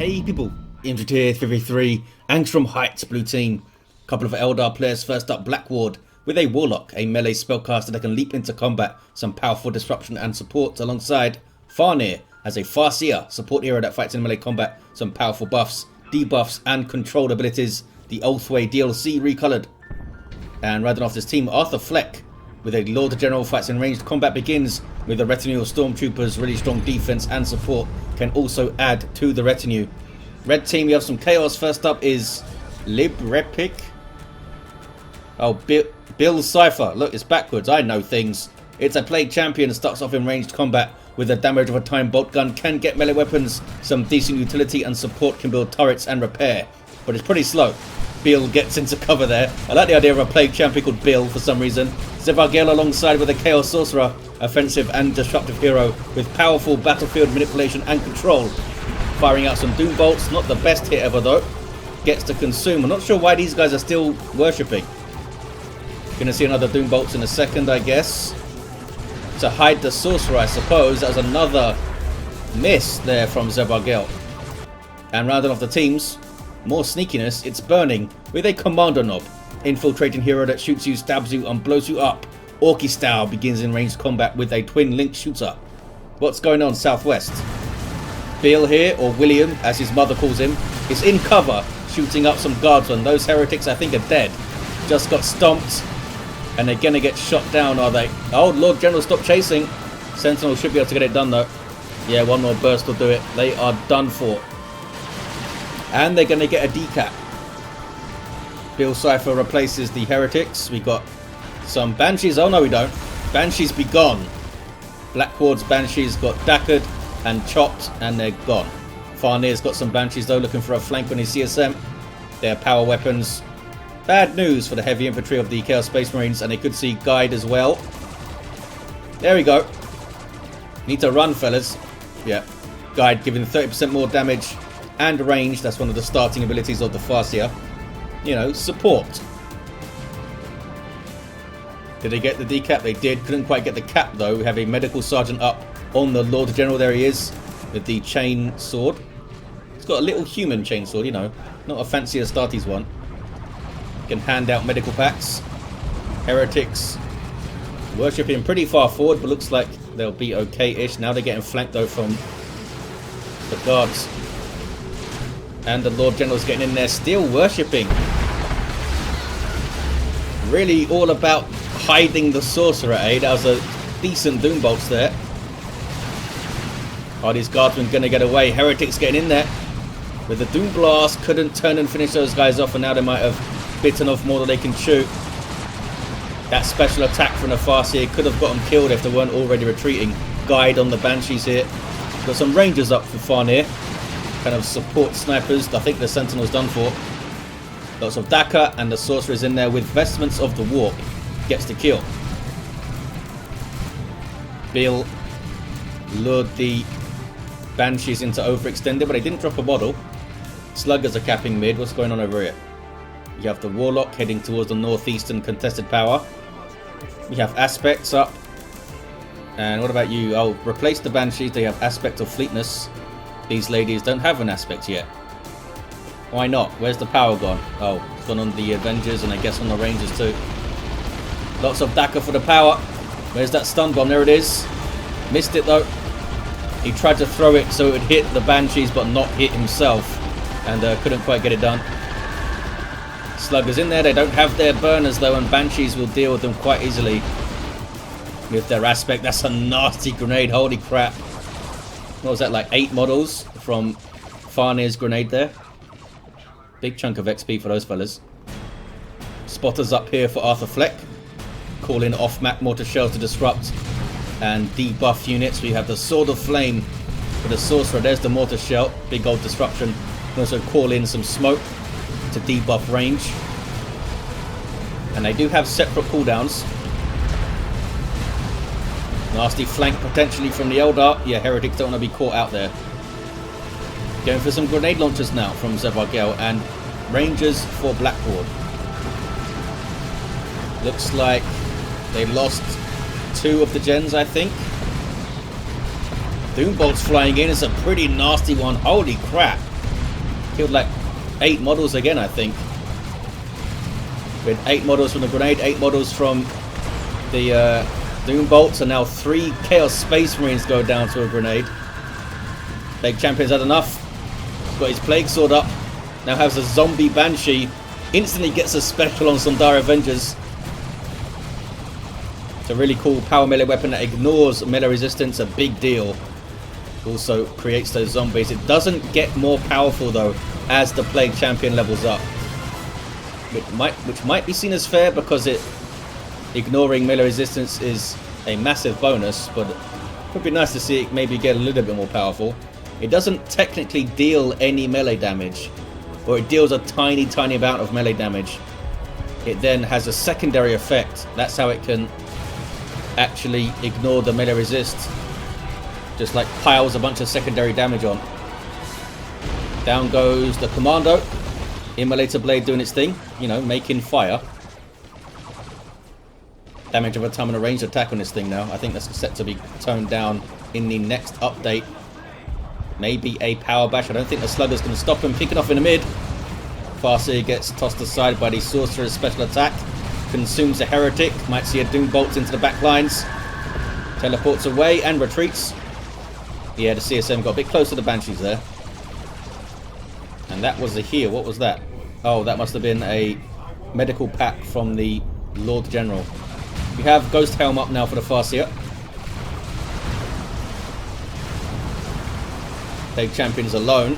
Hey people, Tier 3v3, Angstrom Heights blue team. Couple of Eldar players. First up, Blackward with a Warlock, a melee spellcaster that can leap into combat, some powerful disruption and support, alongside Farnir as a Farseer, support hero that fights in melee combat, some powerful buffs, debuffs and control abilities, the Oathway DLC recolored. And rounding off this team, Arthur Fleck with a Lord General, fights in ranged combat, begins with a retinue of stormtroopers, really strong defense and support, can also add to the retinue. Red team, we have some chaos. First up is rehpic. Oh, Bill Cypher. Look, it's backwards. I know things. It's a plague champion, starts off in ranged combat with the damage of a time bolt gun, can get melee weapons, some decent utility and support, can build turrets and repair, but it's pretty slow. Bill gets into cover there. I like the idea of a plague champion called Bill for some reason. Zevargel alongside with a Chaos Sorcerer, offensive and disruptive hero with powerful battlefield manipulation and control. Firing out some Doom Bolts, not the best hit ever though. Gets to consume. I'm not sure why these guys are still worshipping. Gonna see another Doom Bolts in a second, I guess. To hide the Sorcerer, I suppose. That was another miss there from Zevargel. And rounding off the teams, more sneakiness, it's Burning with a Kommando knob. Infiltrating hero that shoots you, stabs you and blows you up. Orky style, begins in ranged combat with a twin link shooter. What's going on southwest? Bill here, or William as his mother calls him, is in cover shooting up some guardsmen. Those heretics I think are dead. Just got stomped and they're gonna get shot down, are they? Oh, Lord General, stop chasing. Sentinel should be able to get it done though. Yeah, one more burst will do it. They are done for. And they're gonna get a decap. Bill Cypher replaces the heretics. We got some Banshees. Oh no, we don't. Banshees be gone. Blackward's Banshees got dackered and chopped and they're gone. Farnir's got some Banshees though, looking for a flank on his CSM. They're power weapons. Bad news for the heavy infantry of the Chaos Space Marines, and they could see Guide as well. There we go. Need to run, fellas. Yeah. Guide giving 30% more damage and range. That's one of the starting abilities of the Farseer. You know, support. Did they get the decap? They did. Couldn't quite get the cap though. We have a medical sergeant up on the Lord General. There he is with the chain sword. He's got a little human chain sword, you know, not a fancier Astartes one. Can hand out medical packs. Heretics worshipping pretty far forward, but looks like they'll be okay-ish. Now they're getting flanked though from the guards. And the Lord General's getting in there, still worshipping. Really all about hiding the Sorcerer, eh? That was a decent Doom Bolts there. Are these guardsmen going to get away? Heretics getting in there with the Doom Blast. Couldn't turn and finish those guys off, and now they might have bitten off more than they can chew. That special attack from the Farseer could have got them killed if they weren't already retreating. Guide on the Banshees here. Got some Rangers up for Farnir. Kind of support snipers. I think the Sentinel's done for. Lots of Daka, and the Sorcerer is in there with Vestments of the Warp. Gets the kill. Bill lured the Banshees into overextended, but they didn't drop a model. Sluggers are capping mid. What's going on over here? You have the Warlock heading towards the northeastern contested power. We have Aspects up. And what about you? Oh, replace the Banshees. They have Aspect of Fleetness. These ladies don't have an Aspect yet. Why not? Where's the power gone? Oh, it's gone on the Avengers and I guess on the Rangers too. Lots of Daka for the power. Where's that stun bomb? There it is. Missed it though. He tried to throw it so it would hit the Banshees but not hit himself. And couldn't quite get it done. Sluggers in there. They don't have their burners though, and Banshees will deal with them quite easily with their Aspect. That's a nasty grenade. Holy crap. What was that, like 8 models from Farnir's grenade there? Big chunk of XP for those fellas. Spotters up here for Arthur Fleck. Calling off-map mortar shells to disrupt and debuff units. We have the Sword of Flame for the Sorcerer. There's the mortar shell. Big old disruption. Can also call in some smoke to debuff range. And they do have separate cooldowns. Nasty flank potentially from the Eldar. Yeah, Heretics don't want to be caught out there. Going for some grenade launchers now from Zevargel, and Rangers for Blackward. Looks like they lost 2 of the gens, I think. Doom Bolt's flying in. It's a pretty nasty one. Holy crap. Killed like 8 models again, I think. With 8 models from the grenade, 8 models from the Doom Bolts, and now 3 Chaos Space Marines go down to a grenade. Plague Champion's had enough. Got his Plague Sword up. Now has a Zombie Banshee. Instantly gets a special on some Dire Avengers. It's a really cool power melee weapon that ignores melee resistance, a big deal. Also creates those zombies. It doesn't get more powerful though as the Plague Champion levels up. Which might be seen as fair because ignoring melee resistance is a massive bonus, but it would be nice to see it maybe get a little bit more powerful. It doesn't technically deal any melee damage, or it deals a tiny amount of melee damage. It then has a secondary effect. That's how it can actually ignore the melee resist. Just like piles a bunch of secondary damage on. Down goes the Kommando. Immolator Blade doing its thing, you know, making fire. Damage over time and a ranged attack on this thing now. I think that's set to be toned down in the next update. Maybe a power bash. I don't think the Slugger's going to stop him. Kicking off in the mid. Farseer gets tossed aside by the Sorcerer's special attack. Consumes a Heretic. Might see a Doom Bolt into the back lines. Teleports away and retreats. Yeah, the CSM got a bit close to the Banshees there. And that was a heal. What was that? Oh, that must have been a medical pack from the Lord General. We have Ghost Helm up now for the Farseer. Plague Champion's alone.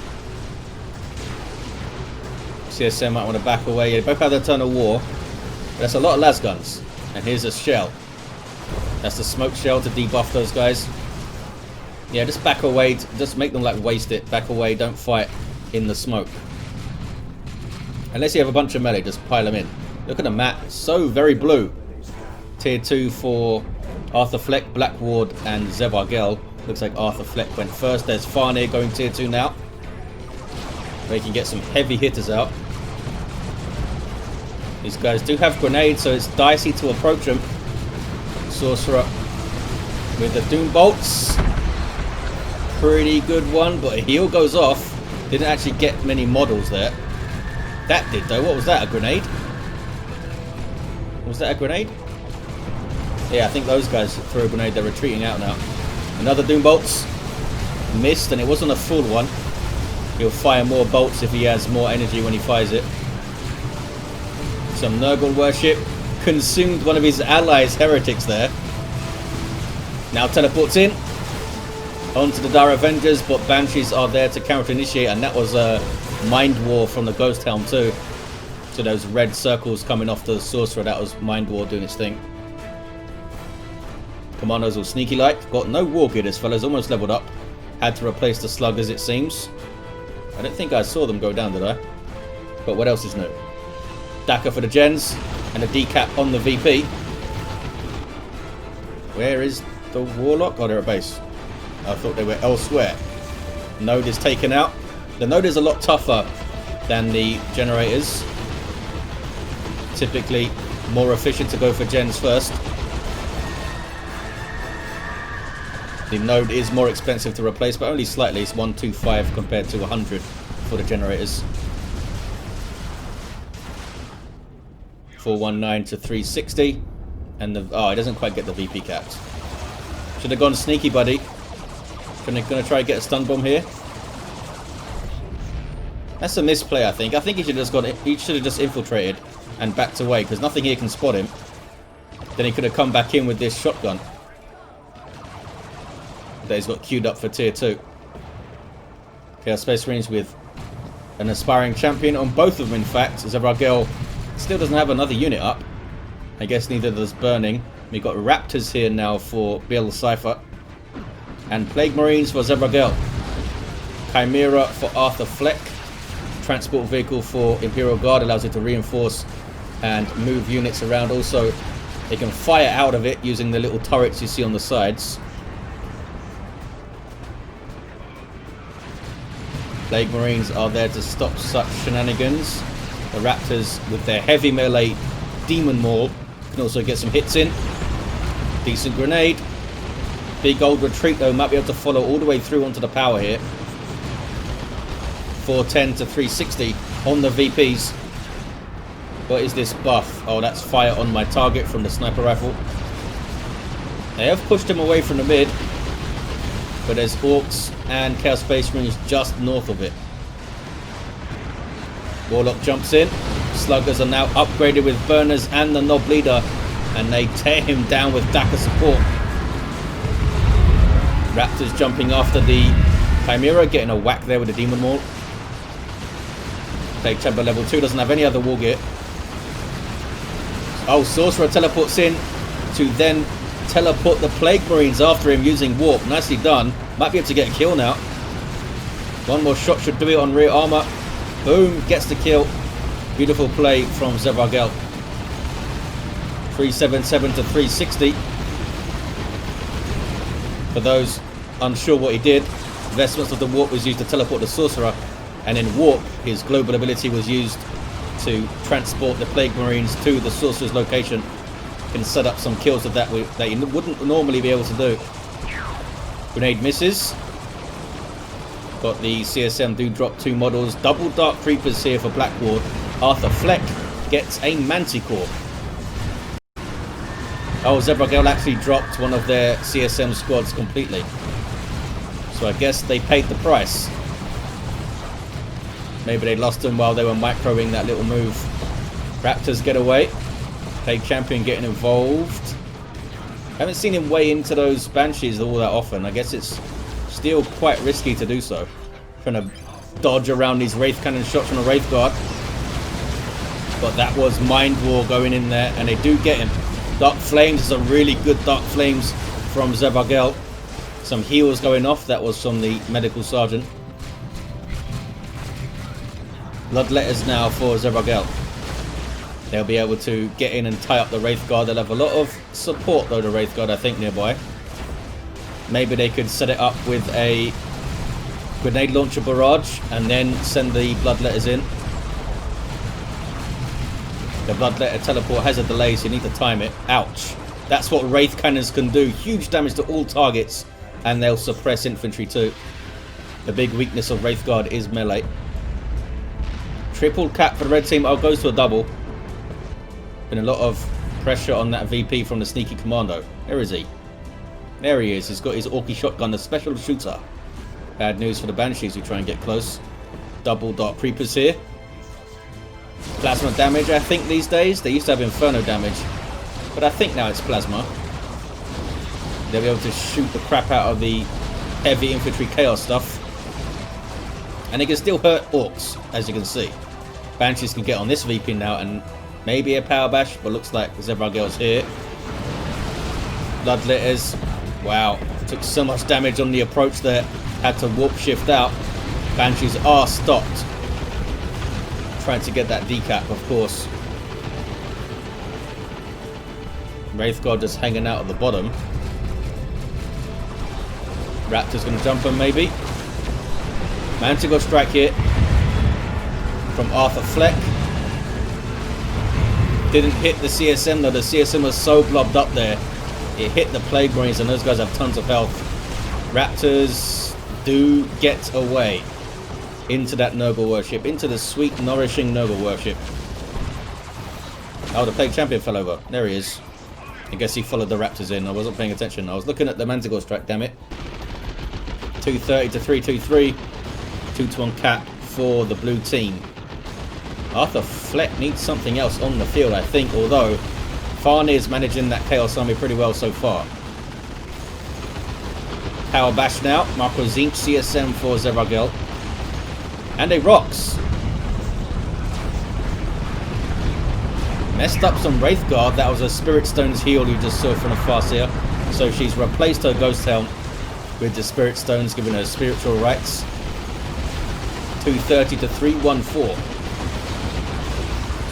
CSM might want to back away. Yeah, they both have their turn of war. But that's a lot of las guns. And here's a shell. That's the smoke shell to debuff those guys. Yeah, just back away. Just make them like waste it. Back away. Don't fight in the smoke. Unless you have a bunch of melee, just pile them in. Look at the map. So very blue. Tier 2 for Arthur Fleck, Blackward, and Zevargel. Looks like Arthur Fleck went first. There's Farnir going tier 2 now. They can get some heavy hitters out. These guys do have grenades, so it's dicey to approach them. Sorcerer with the Doom Bolts. Pretty good one, but a heal goes off. Didn't actually get many models there. That did though. What was that? A grenade? Was that a grenade? Yeah, I think those guys threw a grenade. They're retreating out now. Another Doom Bolts. Missed, and it wasn't a full one. He'll fire more bolts if he has more energy when he fires it. Some Nurgle worship. Consumed one of his allies' heretics there. Now teleports in. Onto the Dire Avengers, but Banshees are there to counter-initiate, and that was a Mind War from the Ghost Helm too. So those red circles coming off the Sorcerer, that was Mind War doing its thing. Commandos all sneaky like. Got no war gear, this fella's almost leveled up. Had to replace the Sluggers, it seems. I don't think I saw them go down, did I? But what else is new? Daka for the gens, and a decap on the VP. Where is the Warlock? Oh, they're at base. I thought they were elsewhere. Node is taken out. The node is a lot tougher than the generators. Typically more efficient to go for gens first. The node is more expensive to replace, but only slightly. It's 125 compared to 100 for the generators. 419 to 360. And the it doesn't quite get the VP capped. Should have gone sneaky, buddy. Gonna try and get a stun bomb here. That's a misplay, I think. I think he should have just infiltrated and backed away, because nothing here can spot him. Then he could have come back in with this shotgun that he's got queued up for tier 2. Chaos Space Marines with an aspiring champion on both of them, in fact. Zevargel still doesn't have another unit up. I guess neither does Burning. We've got Raptors here now for Bill Cypher. And Plague Marines for Zevargel. Chimera for Arthur Fleck. Transport vehicle for Imperial Guard, allows it to reinforce and move units around. Also, they can fire out of it using the little turrets you see on the sides. Plague Marines are there to stop such shenanigans. The Raptors with their heavy melee Demon Maul can also get some hits in. Decent grenade. Big old retreat though, might be able to follow all the way through onto the power here. 410 to 360 on the VPs. What is this buff? Oh, that's fire on my target from the sniper rifle. They have pushed him away from the mid, but there's Orks and Chaos Space Marines just north of it. Warlock jumps in. Sluggers are now upgraded with burners and the Knob Leader, and they tear him down with Daka support. Raptors jumping after the Chimera, getting a whack there with the Demon Maul. Plague Chamber level 2, doesn't have any other war gear. Oh, Sorcerer teleports in to then teleport the Plague Marines after him using Warp. Nicely done. Might be able to get a kill now. One more shot should do it on rear armor. Boom, gets the kill. Beautiful play from Zevargel. 377 to 360. For those unsure what he did, investments of the Warp was used to teleport the Sorcerer, and in Warp, his global ability was used to transport the Plague Marines to the Sorcerer's location. Can set up some kills of that you wouldn't normally be able to do. Grenade misses. But the CSM do drop 2 models. Double Dark Creepers here for Blackward. Arthur Fleck gets a Manticore. Oh, Zevargel actually dropped one of their CSM squads completely. So I guess they paid the price. Maybe they lost them while they were microing that little move. Raptors get away. Plague Champion getting involved. Haven't seen him weigh into those Banshees all that often. I guess it's still quite risky to do so. Trying to dodge around these Wraith Cannon shots from a Wraith Guard. But that was Mind War going in there, and they do get him. Dark Flames is a really good Dark Flames from Zevargel. Some heals going off. That was from the Medical Sergeant. Bloodletters now for Zevargel. They'll be able to get in and tie up the Wraith Guard. They'll have a lot of support though, the Wraith Guard, I think, nearby. Maybe they could set it up with a grenade launcher barrage and then send the Bloodletters in. The Bloodletter teleport has a delay, so you need to time it. Ouch. That's what Wraith Cannons can do. Huge damage to all targets, and they'll suppress infantry too. The big weakness of Wraith Guard is melee. Triple cap for the red team. Oh, goes to a double. Been a lot of pressure on that VP from the sneaky Kommando. Where is he? There he is. He's got his Orky shotgun, the special shooter. Bad news for the Banshees who try and get close. Double Dark Creepers here. Plasma damage, I think, these days. They used to have Inferno damage, but I think now it's Plasma. They'll be able to shoot the crap out of the heavy infantry chaos stuff. And it can still hurt Orks, as you can see. Banshees can get on this VP now and maybe a power bash, but looks like Zevargel's here. Bloodletters. Wow. Took so much damage on the approach there. Had to warp shift out. Banshees are stopped. Trying to get that decap, of course. Wraith Guard just hanging out at the bottom. Raptor's going to jump him, maybe. Manticore strike here from Arthur Fleck. Didn't hit the CSM though. The CSM was so blobbed up there. It hit the Plague Marines, and those guys have tons of health. Raptors do get away into that Nurgle worship, into the sweet, nourishing Nurgle worship. Oh, the Plague Champion fell over. There he is. I guess he followed the Raptors in. I wasn't paying attention. I was looking at the Manticore strike, damn it. 230 to 323. 2-to-1 cap for the blue team. Arthur Fleck needs something else on the field, I think, although Farnir's managing that Chaos Army pretty well so far. Power Bash now. Marco Zinch CSM for Zevargel. And a Rocks. Messed up some Wraith Guard. That was a Spirit Stones heal you just saw from the Farseer. So she's replaced her Ghost Helm with the Spirit Stones, giving her spiritual rights. 230 to 314.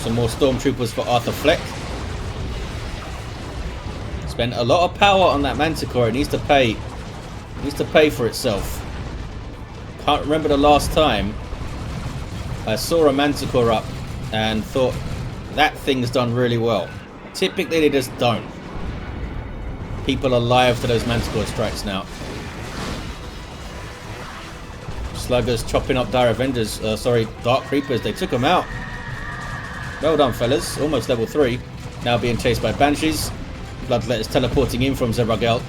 Some more Stormtroopers for Arthur Fleck. Spent a lot of power on that Manticore. It needs to pay. It needs to pay for itself. Can't remember the last time I saw a Manticore up and thought that thing's done really well. Typically they just don't. People are live to those Manticore strikes now. Sluggers chopping up Dire Avengers, Dark Creepers. They took them out. Well done, fellas. Almost level 3. Now being chased by Banshees. Bloodletters teleporting in from Zevargel.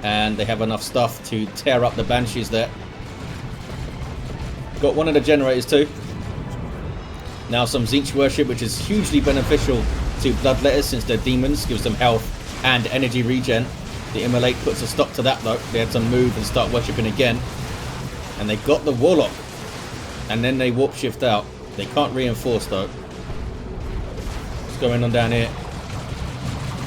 And they have enough stuff to tear up the Banshees there. Got one of the generators too. Now some Tzeentch worship, which is hugely beneficial to Bloodletters since they're demons. Gives them health and energy regen. The Immolate puts a stop to that though. They had to move and start worshipping again. And they got the Warlock. And then they warp shift out. They can't reinforce though. What's going on down here?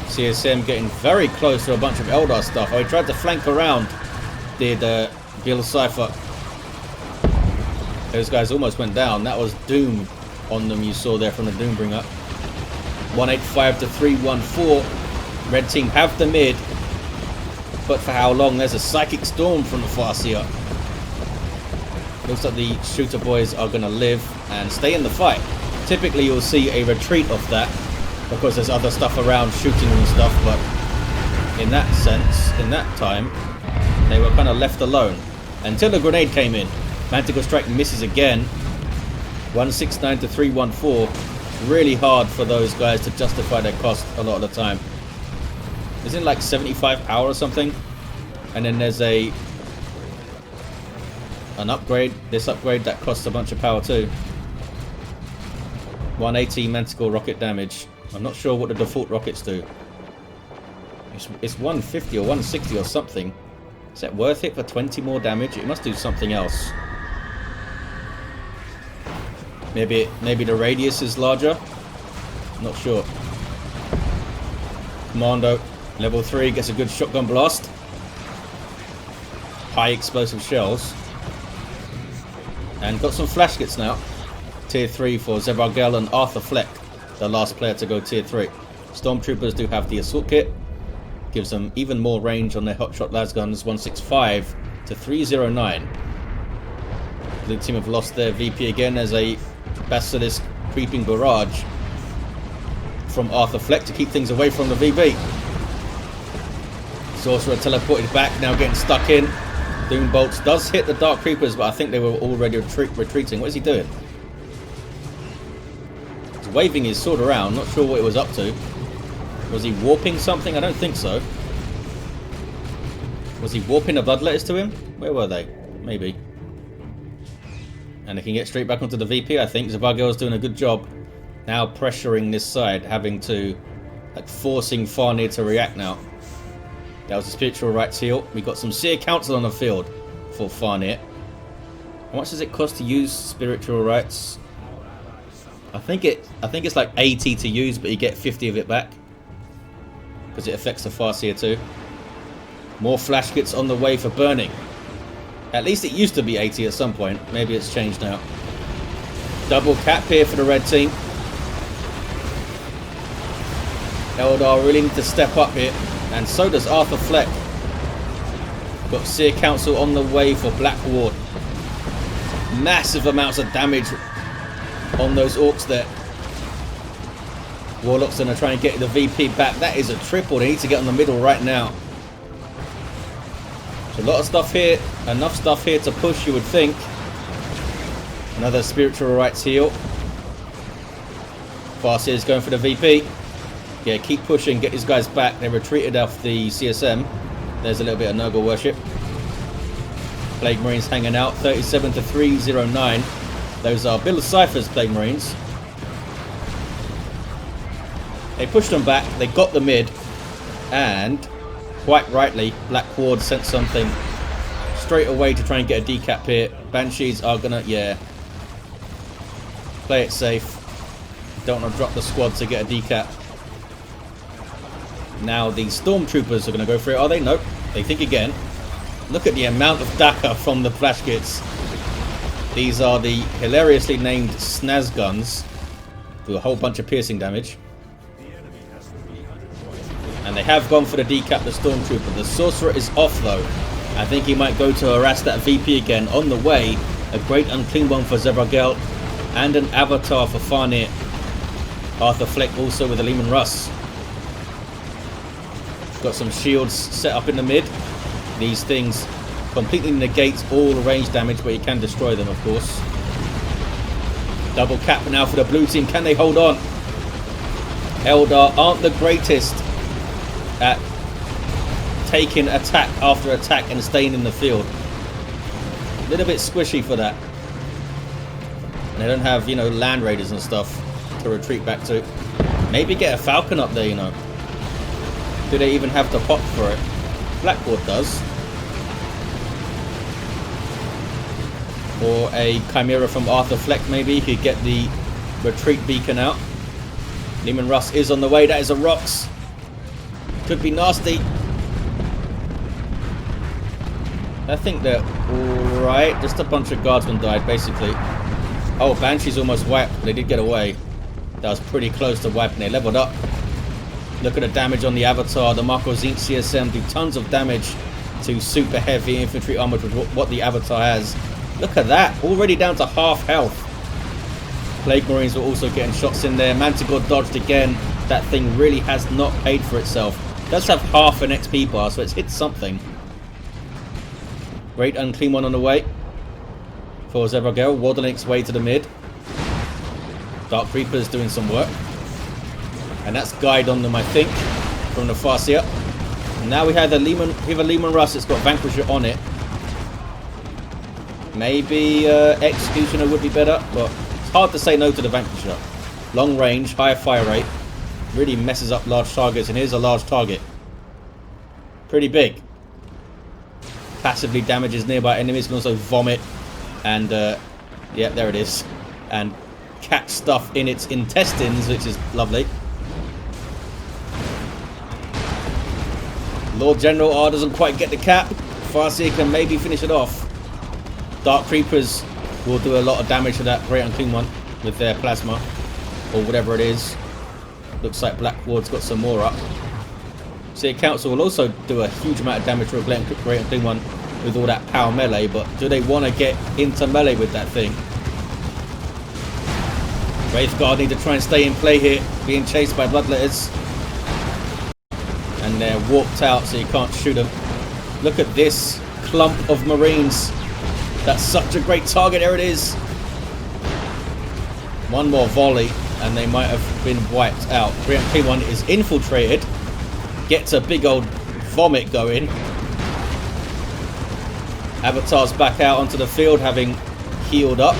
CSM getting very close to a bunch of Eldar stuff. Oh, he tried to flank around. Did Bill Cypher. Those guys almost went down. That was Doom on them you saw there from the Doombringer. 185 to 314. Red team have the mid. But for how long? There's a Psychic Storm from the Farseer. Looks like the shooter boys are going to live and stay in the fight. Typically you'll see a retreat of that because there's other stuff around shooting and stuff, but in that sense, in that time, they were kind of left alone until a grenade came in. Manticore Strike misses again. 169 to 314. Really hard for those guys to justify their cost a lot of the time. Isn't it like 75 power or something? And then there's an upgrade, this upgrade that costs a bunch of power too. 180 Manticore rocket damage. I'm not sure what the default rockets do. It's 150 or 160 or something. Is that worth it for 20 more damage? It must do something else. Maybe the radius is larger? Not sure. Kommando, level 3, gets a good shotgun blast. High explosive shells. And got some flash kits now. Tier 3 for Zevargel and Arthur Fleck, the last player to go tier 3. Stormtroopers do have the assault kit. Gives them even more range on their hotshot lasguns. 165 to 309. Blue team have lost their VP again as a Basilisk creeping barrage from Arthur Fleck to keep things away from the VP. Sorcerer teleported back, now getting stuck in. Doom Bolts does hit the Dark Creepers, but I think they were already retreating. What is he doing? He's waving his sword around, not sure what it was up to. Was he warping something? I don't think so. Was he warping the bloodletters to him? Where were they? Maybe. And they can get straight back onto the VP, I think. Zevargel's doing a good job. Now pressuring this side, having to... like forcing Farnir to react now. That was a spiritual rights heal. We got some Seer Council on the field for Farnir. How much does it cost to use spiritual rights? I think it's like 80 to use, but you get 50 of it back. Because it affects the Farseer too. More flash kits on the way for burning. At least it used to be 80 at some point. Maybe it's changed now. Double cap here for the red team. Eldar really need to step up here. And so does Arthur Fleck. Got Seer Council on the way for Blackward. Massive amounts of damage on those Orks there. Warlock's going to try and get the VP back. That is a triple. They need to get on the middle right now. There's a lot of stuff here. Enough stuff here to push, you would think. Another spiritual rights heal. Farseer is going for the VP. Yeah, keep pushing. Get these guys back. They retreated off the CSM. There's a little bit of Nurgle worship. Plague Marines hanging out. 37 to 309. Those are Bill Cypher's Plague Marines. They pushed them back. They got the mid. And, quite rightly, Blackward sent something straight away to try and get a decap here. Banshees are gonna, yeah. Play it safe. Don't want to drop the squad to get a decap. Now the Stormtroopers are going to go for it. Are they? Nope. They think again. Look at the amount of Daka from the flash kits. These are the hilariously named Snaz guns. Do a whole bunch of piercing damage. And they have gone for the decap the Stormtrooper. The Sorcerer is off though. I think he might go to harass that VP again. On the way, a great unclean one for Zevargel and an avatar for Farnir. Arthur Fleck also with a Leman Russ. Got some shields set up in the mid. These things Completely negates all range damage, but you can destroy them, of course. Double cap now for the blue team. Can they hold on? Eldar aren't the greatest at taking attack after attack and staying in the field. A little bit squishy for that. And they don't have, you know, land raiders and stuff to retreat back to. Maybe get a falcon up there, you know. Do they even have the pop for it? Blackward does. Or a Chimera from Arthur Fleck, maybe. He could get the retreat beacon out. Lenin Russ is on the way. That is a rocks. Could be nasty. I think they're alright. Just a bunch of guardsmen died, basically. Oh, Banshee's almost wiped. But they did get away. That was pretty close to wiping. They leveled up. Look at the damage on the Avatar. The Marco Zinc CSM do tons of damage to super heavy infantry armor with what the Avatar has. Look at that. Already down to half health. Plague Marines were also getting shots in there. Manticore dodged again. That thing really has not paid for itself. It does have half an XP bar, so it's hit something. Great Unclean One on the way for Zevargel. Warlink's way to the mid. Dark Reaper's doing some work. And that's guide on them, I think, from the Farseer. And now we have a Lenin Russ. It's got Vanquisher on it. Maybe Executioner would be better, but it's hard to say no to the Vanquisher. Long range, higher fire rate. Really messes up large targets, and here's a large target. Pretty big. Passively damages nearby enemies, can also vomit. And, yeah, there it is. And catch stuff in its intestines, which is lovely. Lord General R doesn't quite get the cap. Farseer can maybe finish it off. Dark Creepers will do a lot of damage to that Great Unclean One with their plasma, or whatever it is. Looks like Blackward's got some more up. Sea Council will also do a huge amount of damage to a Great Unclean One with all that power melee, but do they want to get into melee with that thing? Wraithguard need to try and stay in play here, being chased by Bloodletters. And they're warped out, so you can't shoot them. Look at this clump of Marines. That's such a great target. There it is. One more volley, and they might have been wiped out. Great Unclean One is infiltrated. Gets a big old vomit going. Avatar's back out onto the field, having healed up.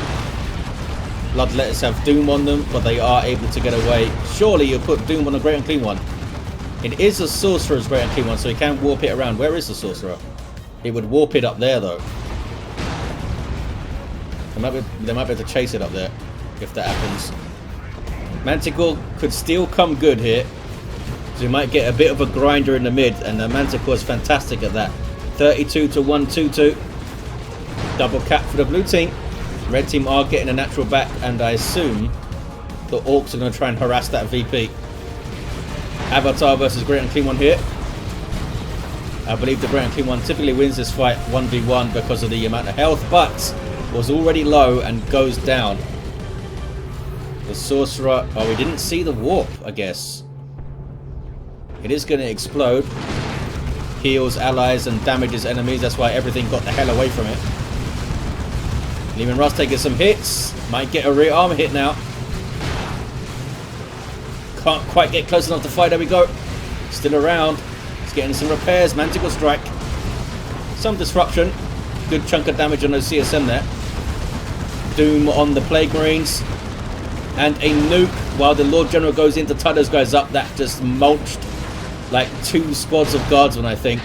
Bloodletters have Doom on them, but they are able to get away. Surely you put Doom on a Great Unclean One. It is a Sorcerer's Great Unclean One, so he can warp it around. Where is the Sorcerer? It would warp it up there, though. They might be able to chase it up there, if that happens. Manticore could still come good here. So you might get a bit of a grinder in the mid, and the Manticore is fantastic at that. 32 to 122. Double cap for the blue team. Red team are getting a natural back, and I assume the Orks are going to try and harass that VP. Avatar versus Great Unclean One here. I believe the Great Unclean One typically wins this fight 1v1 because of the amount of health, but was already low and goes down. The Sorcerer... Oh, we didn't see the warp, I guess. It is going to explode. Heals allies and damages enemies. That's why everything got the hell away from it. Lenin Russ taking some hits. Might get a rear armor hit now. Can't quite get close enough to fight. There we go. Still around. It's getting some repairs. Manticore strike. Some disruption. Good chunk of damage on those CSM there. Doom on the Plague Marines. And a nuke while the Lord General goes in to tie those guys up. That just mulched like 2 squads of guardsmen, I think.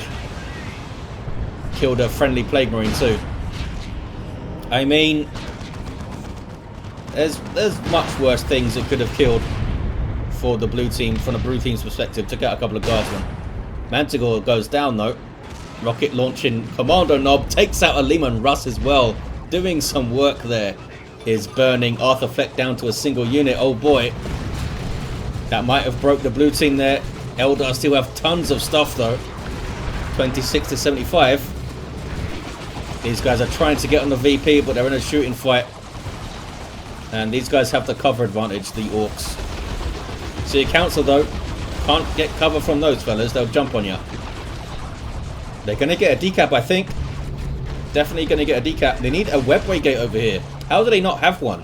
Killed a friendly Plague Marine too. I mean, there's much worse things that could have killed for the blue team, from the blue team's perspective. Took out a couple of guardsmen. Manticore goes down though. Rocket launching Kommando knob takes out a Lenin Russ as well. Doing some work there. Is burning Arthur Fleck down to a single unit. Oh boy. That might have broke the blue team there. Eldar still have tons of stuff though. 26 to 75. These guys are trying to get on the VP, but they're in a shooting fight. And these guys have the cover advantage, the Orks. See a council though. Can't get cover from those fellas. They'll jump on you. They're going to get a decap, I think. definitely going to get a decap. They need a webway gate over here. How do they not have one?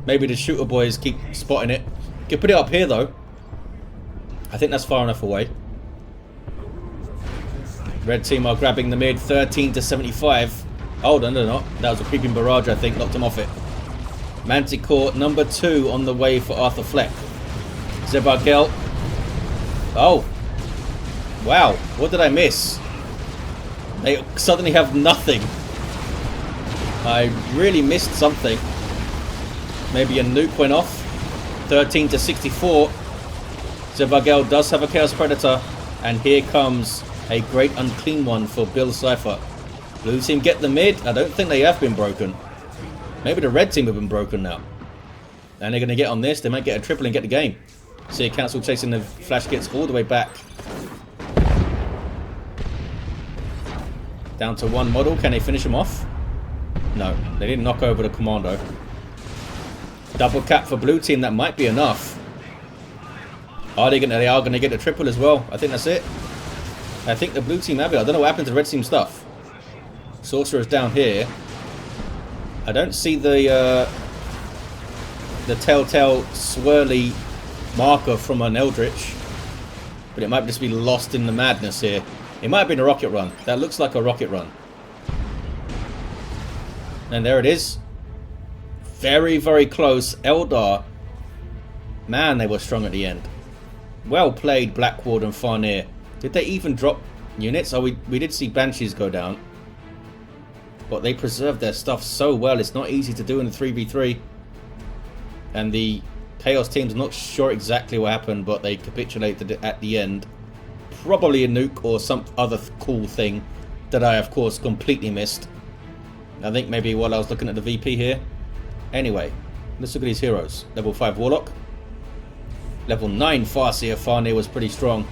Maybe the shooter boys keep spotting it. Can put it up here though. I think that's far enough away. Red team are grabbing the mid, 13 to 75. Oh, no, they're not. That was a creeping barrage, I think. Knocked him off it. Manticore number 2 on the way for Arthur Fleck. Zevargel. Oh. Wow. What did I miss? They suddenly have nothing. I really missed something. Maybe a nuke went off. 13 to 64. Zevargel does have a Chaos Predator. And here comes a great unclean one for Bill Cypher. Blue team get the mid. I don't think they have been broken. Maybe the red team have been broken now. And they're going to get on this. They might get a triple and get the game. See a council chasing the flash kits all the way back. Down to 1 model. Can they finish him off? No. They didn't knock over the Kommando. Double cap for blue team. That might be enough. Are they going to get a triple as well? I think that's it. I think the blue team have it. I don't know what happened to red team stuff. Sorcerer's down here. I don't see the telltale swirly marker from an Eldritch. But it might just be lost in the madness here. It might have been a rocket run. That looks like a rocket run. And there it is. Very, very close. Eldar. Man, they were strong at the end. Well played, Blackward and Farnir. Did they even drop units? Oh, we did see Banshees go down. But they preserved their stuff so well. It's not easy to do in the 3v3. And the Chaos team's not sure exactly what happened, but they capitulated at the end. Probably a nuke or some other cool thing that I, of course, completely missed. I think maybe while I was looking at the VP here. Anyway, let's look at these heroes. Level 5 Warlock. Level 9 Farseer. Farnir was pretty strong.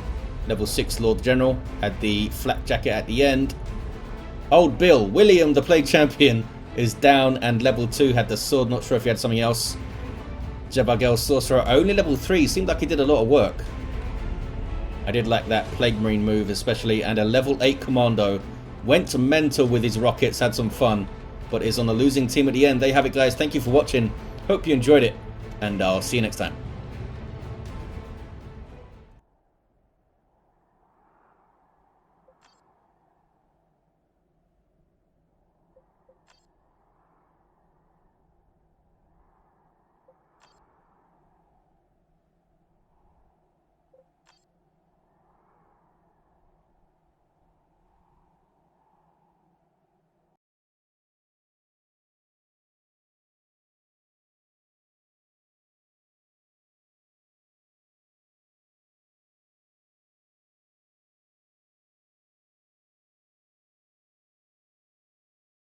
Level 6 Lord General. Had the flak jacket at the end. Old Bill, William the Plague Champion, is down, and level 2 had the sword. Not sure if he had something else. Zevargel Sorcerer, only level 3. Seemed like he did a lot of work. I did like that Plague Marine move especially. And a level 8 Kommando. Went mental with his rockets, had some fun. But is on the losing team at the end. There you have it, guys. Thank you for watching. Hope you enjoyed it. And I'll see you next time.